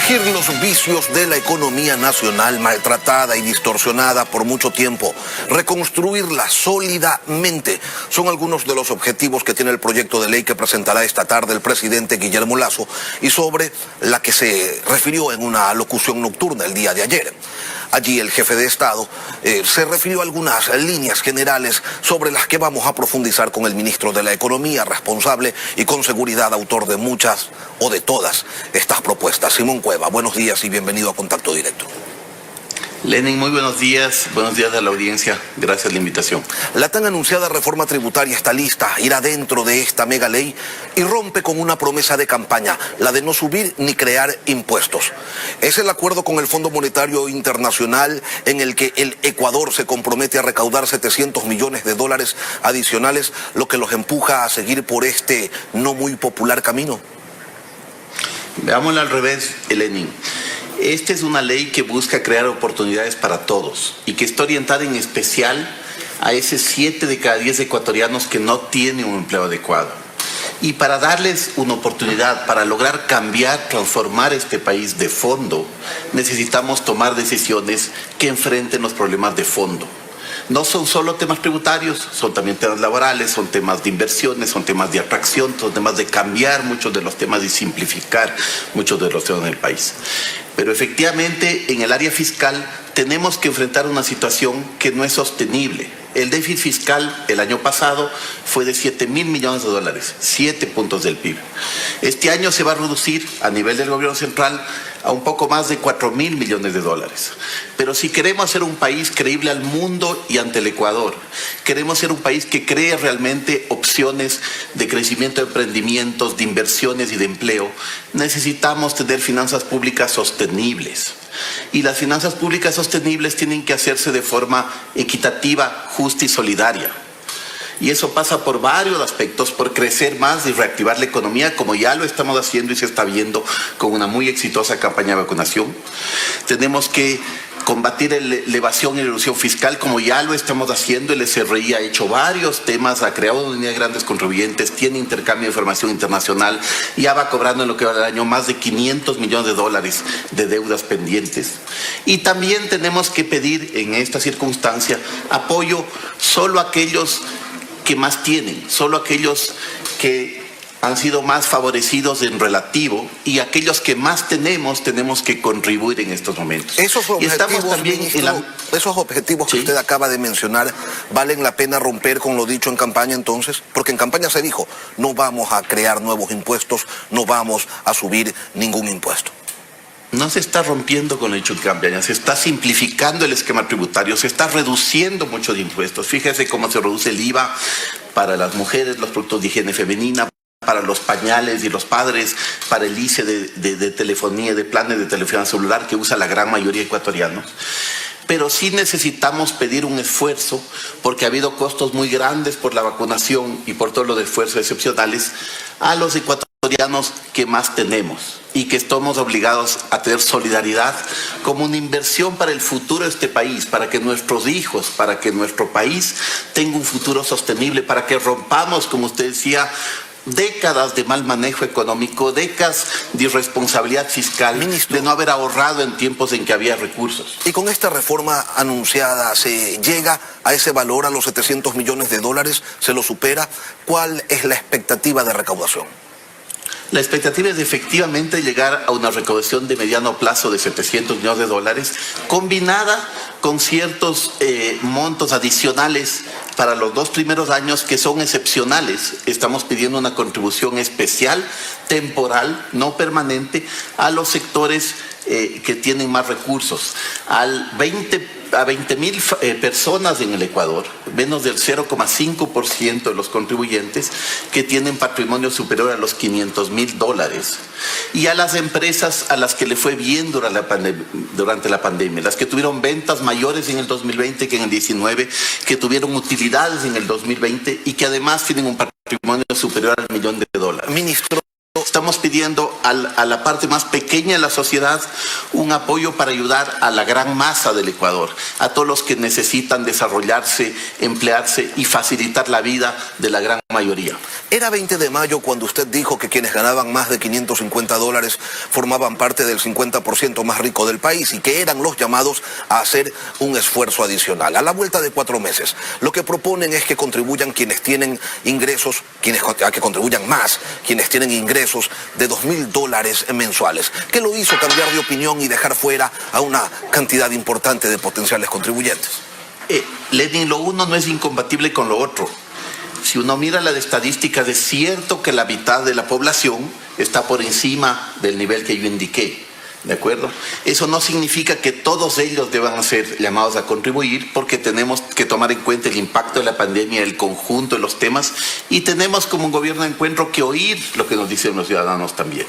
Corregir los vicios de la economía nacional maltratada y distorsionada por mucho tiempo. Reconstruirla sólidamente. Son algunos de los objetivos que tiene el proyecto de ley que presentará esta tarde el presidente Guillermo Lasso y sobre la que se refirió en una locución nocturna el día de ayer. Allí el jefe de Estado se refirió a algunas líneas generales sobre las que vamos a profundizar con el ministro de la Economía, responsable y con seguridad autor de muchas o de todas estas propuestas. Simón Cueva, buenos días y bienvenido a Contacto Directo. Lenin, muy buenos días a la audiencia, gracias a la invitación. La tan anunciada reforma tributaria está lista, irá dentro de esta mega ley y rompe con una promesa de campaña, la de no subir ni crear impuestos. Es el acuerdo con el Fondo Monetario Internacional en el que el Ecuador se compromete a recaudar 700 millones de dólares adicionales, lo que los empuja a seguir por este no muy popular camino. Veámoslo al revés, Lenin. Esta es una ley que busca crear oportunidades para todos y que está orientada en especial a ese 7 de cada 10 ecuatorianos que no tienen un empleo adecuado. Y para darles una oportunidad, para lograr cambiar, transformar este país de fondo, necesitamos tomar decisiones que enfrenten los problemas de fondo. No son solo temas tributarios, son también temas laborales, son temas de inversiones, son temas de atracción, son temas de cambiar muchos de los temas y simplificar muchos de los temas del país. Pero efectivamente en el área fiscal tenemos que enfrentar una situación que no es sostenible. El déficit fiscal el año pasado fue de 7.000 millones de dólares, 7 puntos del PIB. Este año se va a reducir a nivel del gobierno central a un poco más de 4.000 millones de dólares. Pero si queremos ser un país creíble al mundo y ante el Ecuador, queremos ser un país que cree realmente opciones de crecimiento de emprendimientos, de inversiones y de empleo, necesitamos tener finanzas públicas sostenibles. Y las finanzas públicas sostenibles tienen que hacerse de forma equitativa, justa y solidaria. Y eso pasa por varios aspectos, por crecer más y reactivar la economía, como ya lo estamos haciendo y se está viendo con una muy exitosa campaña de vacunación. Tenemos que combatir la evasión y la elusión fiscal, como ya lo estamos haciendo. El SRI ha hecho varios temas, ha creado una unidad de grandes contribuyentes, tiene intercambio de información internacional, ya va cobrando en lo que va del año más de 500 millones de dólares de deudas pendientes. Y también tenemos que pedir en esta circunstancia apoyo solo a aquellos que más tienen, solo aquellos que han sido más favorecidos en relativo, y aquellos que más tenemos que contribuir en estos momentos. Esos objetivos, y estamos también ministro, esos objetivos que usted acaba de mencionar, ¿valen la pena romper con lo dicho en campaña entonces? Porque en campaña se dijo, no vamos a crear nuevos impuestos, no vamos a subir ningún impuesto. No se está rompiendo con el hecho de campaña, se está simplificando el esquema tributario, se está reduciendo muchos impuestos. Fíjese cómo se reduce el IVA para las mujeres, los productos de higiene femenina, para los pañales y los padres, para el ICE de telefonía, de planes de telefonía celular que usa la gran mayoría de ecuatorianos. Pero sí necesitamos pedir un esfuerzo, porque ha habido costos muy grandes por la vacunación y por todos los esfuerzos excepcionales a los ecuatorianos que más tenemos, y que estamos obligados a tener solidaridad como una inversión para el futuro de este país, para que nuestros hijos, para que nuestro país tenga un futuro sostenible, para que rompamos, como usted decía, décadas de mal manejo económico, décadas de irresponsabilidad fiscal, ministro, de no haber ahorrado en tiempos en que había recursos. Y con esta reforma anunciada, ¿se llega a ese valor, a los 700 millones de dólares? ¿Se lo supera? ¿Cuál es la expectativa de recaudación? La expectativa es efectivamente llegar a una recaudación de mediano plazo de 700 millones de dólares, combinada con ciertos montos adicionales para los 2 primeros años que son excepcionales. Estamos pidiendo una contribución especial, temporal, no permanente, a los sectores que tienen más recursos, a 20.000 personas en el Ecuador, menos del 0,5% de los contribuyentes que tienen patrimonio superior a los 500.000 dólares, y a las empresas a las que le fue bien durante la pandemia, las que tuvieron ventas mayores en el 2020 que en el 19, que tuvieron utilidades en el 2020 y que además tienen un patrimonio superior al $1.000.000. Ministro, estamos pidiendo a la parte más pequeña de la sociedad un apoyo para ayudar a la gran masa del Ecuador, a todos los que necesitan desarrollarse, emplearse y facilitar la vida de la gran mayoría. Era 20 de mayo cuando usted dijo que quienes ganaban más de $550 formaban parte del 50% más rico del país y que eran los llamados a hacer un esfuerzo adicional. A la vuelta de 4 meses, lo que proponen es que contribuyan quienes tienen ingresos, a que contribuyan más quienes tienen ingresos de $2.000 mensuales. ¿Qué lo hizo cambiar de opinión y dejar fuera a una cantidad importante de potenciales contribuyentes? Lenin, lo uno no es incompatible con lo otro. Si uno mira las estadísticas, es cierto que la mitad de la población está por encima del nivel que yo indiqué, ¿de acuerdo? Eso no significa que todos ellos deban ser llamados a contribuir, porque tenemos que tomar en cuenta el impacto de la pandemia, el conjunto de los temas, y tenemos como un gobierno de encuentro que oír lo que nos dicen los ciudadanos también.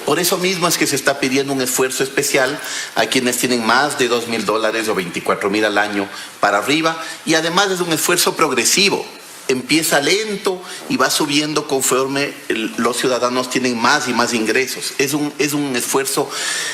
Por eso mismo es que se está pidiendo un esfuerzo especial a quienes tienen más de $2.000 o $24.000 al año para arriba, y además es un esfuerzo progresivo. Empieza lento y va subiendo conforme los ciudadanos tienen más y más ingresos. Es un esfuerzo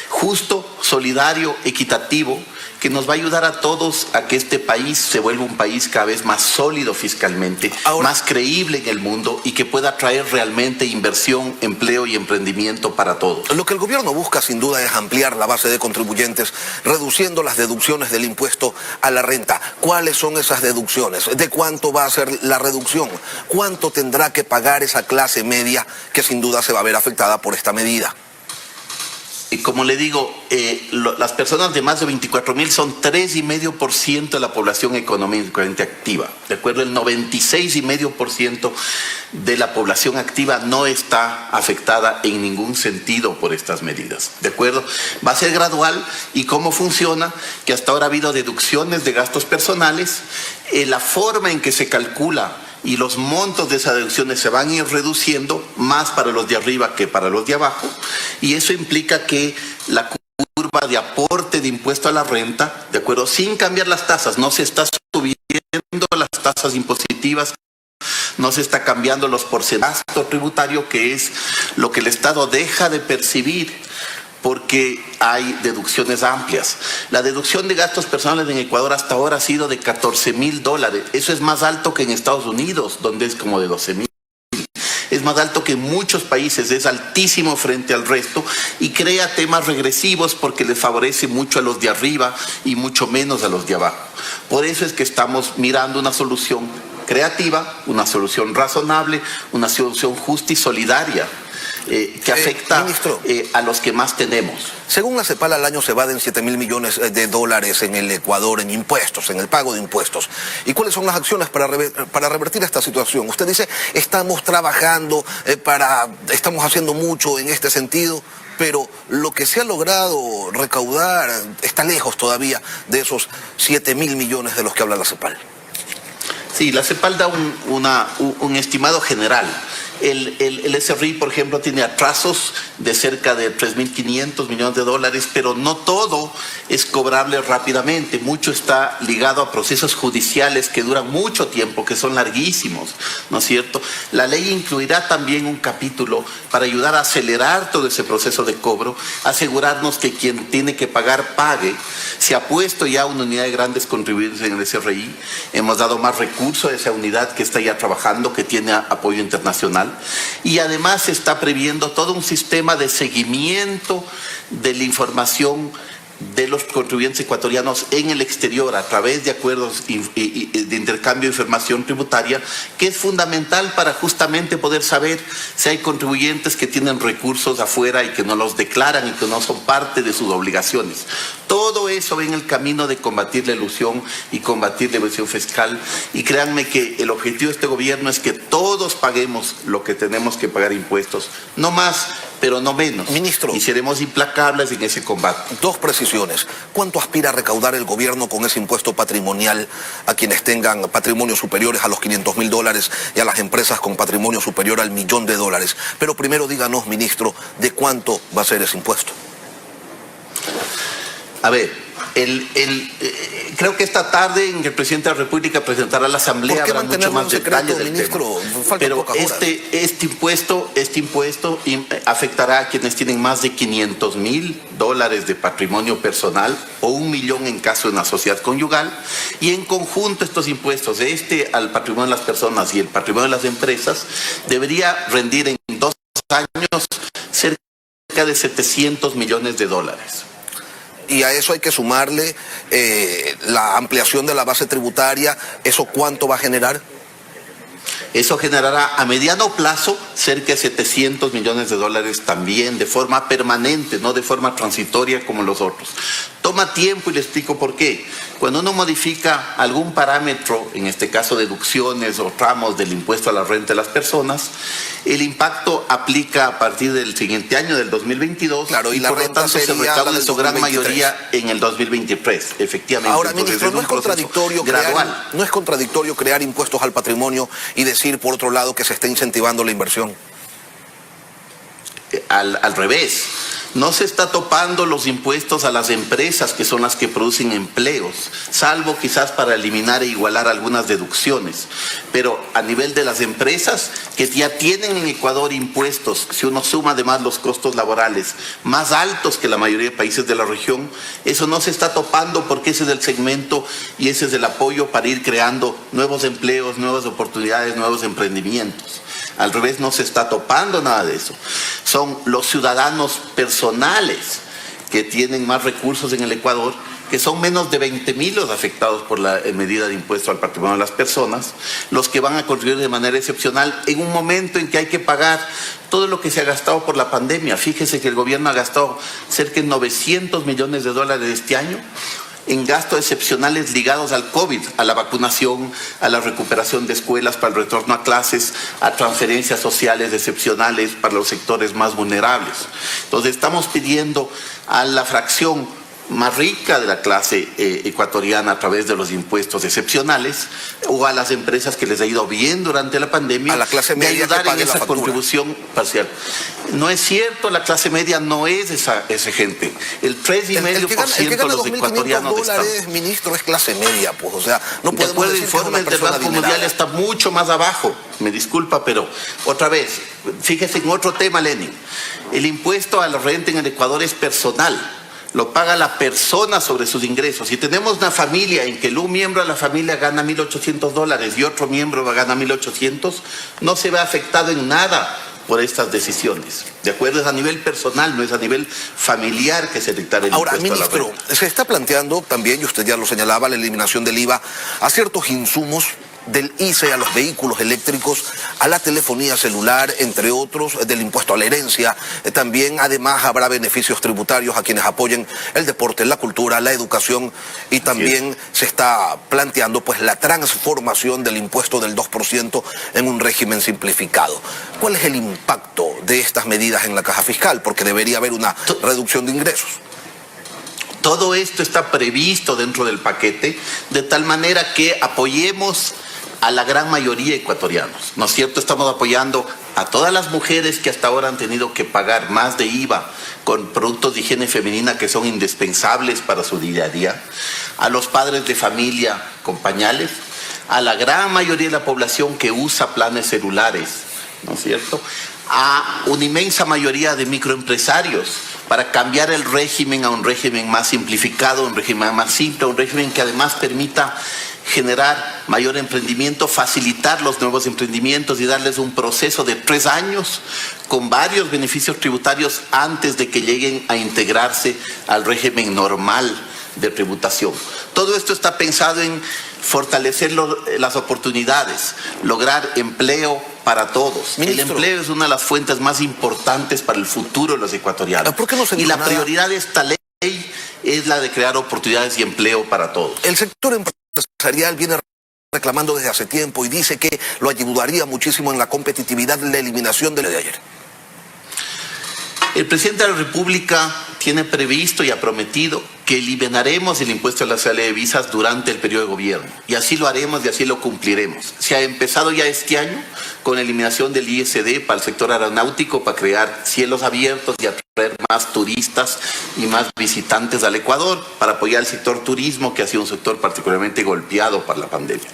justo, solidario, equitativo, que nos va a ayudar a todos a que este país se vuelva un país cada vez más sólido fiscalmente, más creíble en el mundo y que pueda traer realmente inversión, empleo y emprendimiento para todos. Lo que el gobierno busca sin duda es ampliar la base de contribuyentes, reduciendo las deducciones del impuesto a la renta. ¿Cuáles son esas deducciones? ¿De cuánto va a ser la reducción? ¿Cuánto tendrá que pagar esa clase media que sin duda se va a ver afectada por esta medida? Y como le digo, las personas de más de 24.000 son 3,5% de la población económicamente activa. De acuerdo, el 96,5% de la población activa no está afectada en ningún sentido por estas medidas. De acuerdo, va a ser gradual. ¿Y cómo funciona? Que hasta ahora ha habido deducciones de gastos personales. La forma en que se calcula y los montos de esas deducciones se van a ir reduciendo más para los de arriba que para los de abajo, y eso implica que la curva de aporte de impuesto a la renta, de acuerdo, sin cambiar las tasas, no se está subiendo las tasas impositivas, no se está cambiando los porcentajes tributarios, que es lo que el Estado deja de percibir, porque hay deducciones amplias. La deducción de gastos personales en Ecuador hasta ahora ha sido de $14.000. Eso es más alto que en Estados Unidos, donde es como de $12.000. Es más alto que en muchos países, es altísimo frente al resto, y crea temas regresivos porque les favorece mucho a los de arriba y mucho menos a los de abajo. Por eso es que estamos mirando una solución creativa, una solución razonable, una solución justa y solidaria, que afecta a los que más tenemos. Según la CEPAL, al año se evaden $7.000 millones en el Ecuador en impuestos, en el pago de impuestos. ¿Y cuáles son las acciones para revertir esta situación? Usted dice, estamos trabajando, estamos haciendo mucho en este sentido, pero lo que se ha logrado recaudar está lejos todavía de esos $7.000 millones de los que habla la CEPAL. Sí, la CEPAL da un estimado general. El SRI, por ejemplo, tiene atrasos de cerca de $3.500 millones, pero no todo es cobrable rápidamente. Mucho está ligado a procesos judiciales que duran mucho tiempo, que son larguísimos, ¿no es cierto? La ley incluirá también un capítulo para ayudar a acelerar todo ese proceso de cobro, asegurarnos que quien tiene que pagar pague. Se ha puesto ya una unidad de grandes contribuyentes en el SRI. Hemos dado más recursos a esa unidad que está ya trabajando, que tiene apoyo internacional. Y además se está previendo todo un sistema de seguimiento de la información de los contribuyentes ecuatorianos en el exterior a través de acuerdos de intercambio de información tributaria, que es fundamental para justamente poder saber si hay contribuyentes que tienen recursos afuera y que no los declaran y que no son parte de sus obligaciones. Todo eso va en el camino de combatir la elusión y combatir la evasión fiscal, y créanme que el objetivo de este gobierno es que todos paguemos lo que tenemos que pagar impuestos, no más, pero no menos. Ministro, y seremos implacables en ese combate. Dos precisiones. ¿Cuánto aspira a recaudar el gobierno con ese impuesto patrimonial a quienes tengan patrimonios superiores a los $500.000 y a las empresas con patrimonio superior al $1.000.000? Pero primero díganos, ministro, ¿de cuánto va a ser ese impuesto? A ver, creo que esta tarde en que el presidente de la República presentará a la Asamblea habrá mucho más detalle del ministro? tema. Pero este impuesto afectará a quienes tienen más de $500,000 de patrimonio personal o 1 millón en caso de una sociedad conyugal, y en conjunto estos impuestos, al patrimonio de las personas y el patrimonio de las empresas, debería rendir en 2 años cerca de $700 millones. Y a eso hay que sumarle la ampliación de la base tributaria. ¿Eso cuánto va a generar? Eso generará a mediano plazo cerca de $700 millones también, de forma permanente, no de forma transitoria como los otros. Toma tiempo y le explico por qué. Cuando uno modifica algún parámetro, en este caso deducciones o tramos del impuesto a la renta de las personas, el impacto aplica a partir del siguiente año, del 2022, claro, y la por lo renta tanto se sería recauda la en su gran mayoría en el 2023, efectivamente. Ahora, ministro, ¿no es contradictorio crear impuestos al patrimonio y decir, por otro lado, que se está incentivando la inversión? Al revés. No se está topando los impuestos a las empresas, que son las que producen empleos, salvo quizás para eliminar e igualar algunas deducciones. Pero a nivel de las empresas que ya tienen en Ecuador impuestos, si uno suma además los costos laborales más altos que la mayoría de países de la región, eso no se está topando, porque ese es el segmento y ese es el apoyo para ir creando nuevos empleos, nuevas oportunidades, nuevos emprendimientos. Al revés, no se está topando nada de eso. Son los ciudadanos personales que tienen más recursos en el Ecuador, que son menos de 20,000 los afectados por la medida de impuesto al patrimonio de las personas, los que van a contribuir de manera excepcional en un momento en que hay que pagar todo lo que se ha gastado por la pandemia. Fíjese que el gobierno ha gastado cerca de $900 millones este año en gastos excepcionales ligados al COVID, a la vacunación, a la recuperación de escuelas para el retorno a clases, a transferencias sociales excepcionales para los sectores más vulnerables. Entonces estamos pidiendo a la fracción más rica de la clase ecuatoriana a través de los impuestos excepcionales, o a las empresas que les ha ido bien durante la pandemia, a la clase media, de ayudar que pague en esa contribución parcial. No es cierto, la clase media no es esa gente. El 3,5% de los ecuatorianos $2,500, ministro, es clase media, pues, o sea, no podemos de acuerdo, decir informes del Banco Mundial está mucho más abajo. Me disculpa, pero otra vez, fíjese en otro tema, Lenin. El impuesto a la renta en el Ecuador es personal. Lo paga la persona sobre sus ingresos. Si tenemos una familia en que un miembro de la familia gana $1,800 y otro miembro gana 1,800, no se ve afectado en nada por estas decisiones. De acuerdo, es a nivel personal, no es a nivel familiar que se dictará el impuesto. Ahora, ministro, se está planteando también, y usted ya lo señalaba, la eliminación del IVA a ciertos insumos, del ICE a los vehículos eléctricos, a la telefonía celular, entre otros, del impuesto a la herencia. También, además, habrá beneficios tributarios a quienes apoyen el deporte, la cultura, la educación, y también se está planteando pues la transformación del impuesto del 2% en un régimen simplificado. ¿Cuál es el impacto de estas medidas en la caja fiscal? Porque debería haber una reducción de ingresos. Todo esto está previsto dentro del paquete, de tal manera que apoyemos a la gran mayoría de ecuatorianos, ¿no es cierto? Estamos apoyando a todas las mujeres que hasta ahora han tenido que pagar más de IVA con productos de higiene femenina que son indispensables para su día a día, a los padres de familia con pañales, a la gran mayoría de la población que usa planes celulares, ¿no es cierto?, a una inmensa mayoría de microempresarios, para cambiar el régimen a un régimen más simplificado, un régimen más simple, un régimen que además permita generar mayor emprendimiento, facilitar los nuevos emprendimientos y darles un proceso de 3 años con varios beneficios tributarios antes de que lleguen a integrarse al régimen normal de tributación. Todo esto está pensado en fortalecer las oportunidades, lograr empleo para todos. Ministro, el empleo es una de las fuentes más importantes para el futuro de los ecuatorianos. ¿Por qué no se dijo y la nada? Prioridad de esta ley es la de crear oportunidades y empleo para todos. El sector empresarial viene reclamando desde hace tiempo y dice que lo ayudaría muchísimo en la competitividad la eliminación de la de ayer. El presidente de la República tiene previsto y ha prometido que eliminaremos el impuesto a la salida de visas durante el periodo de gobierno. Y así lo haremos y así lo cumpliremos. Se ha empezado ya este año con la eliminación del ISD para el sector aeronáutico, para crear cielos abiertos y atraer más turistas y más visitantes al Ecuador, para apoyar el sector turismo, que ha sido un sector particularmente golpeado por la pandemia.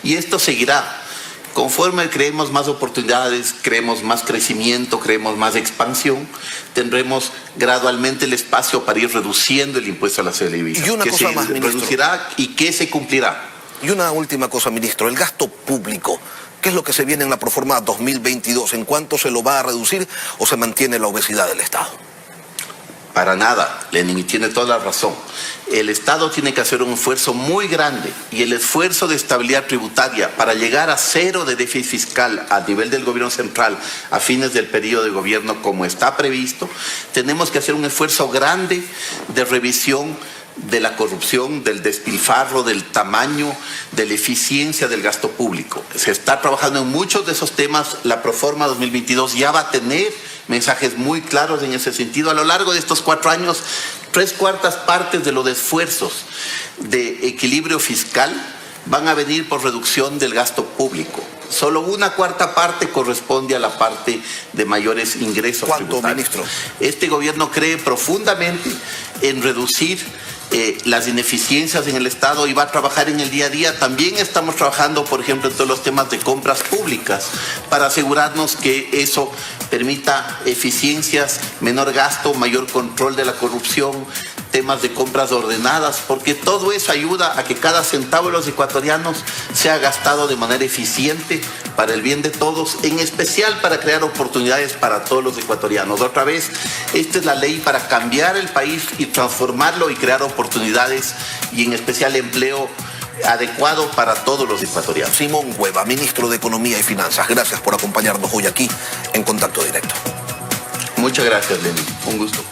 Y esto seguirá. Conforme creemos más oportunidades, creemos más crecimiento, creemos más expansión, tendremos gradualmente el espacio para ir reduciendo el impuesto a la salida de visas. Y una que cosa se más, ministro. reducirá y que se cumplirá. Y una última cosa, ministro, el gasto público. ¿Qué es lo que se viene en la proforma 2022? ¿En cuánto se lo va a reducir o se mantiene la obesidad del Estado? Para nada, Lenin, y tiene toda la razón. El Estado tiene que hacer un esfuerzo muy grande y el esfuerzo de estabilidad tributaria para llegar a cero de déficit fiscal a nivel del gobierno central a fines del periodo de gobierno como está previsto, tenemos que hacer un esfuerzo grande de revisión de la corrupción, del despilfarro, del tamaño, de la eficiencia del gasto público. Se está trabajando en muchos de esos temas. La Proforma 2022 ya va a tener mensajes muy claros en ese sentido. A lo largo de estos 4 años, 3/4 partes de los esfuerzos de equilibrio fiscal van a venir por reducción del gasto público. Solo 1/4 parte corresponde a la parte de mayores ingresos ¿Cuánto, tributarios. ministro? Este gobierno cree profundamente en reducir las ineficiencias en el Estado y va a trabajar en el día a día. También estamos trabajando, por ejemplo, en todos los temas de compras públicas para asegurarnos que eso permita eficiencias, menor gasto, mayor control de la corrupción, temas de compras ordenadas, porque todo eso ayuda a que cada centavo de los ecuatorianos sea gastado de manera eficiente para el bien de todos, en especial para crear oportunidades para todos los ecuatorianos. Otra vez, esta es la ley para cambiar el país y transformarlo y crear oportunidades y en especial empleo adecuado para todos los ecuatorianos. Simón Cueva, ministro de Economía y Finanzas, gracias por acompañarnos hoy aquí en Contacto Directo. Muchas gracias, Lenin. Un gusto.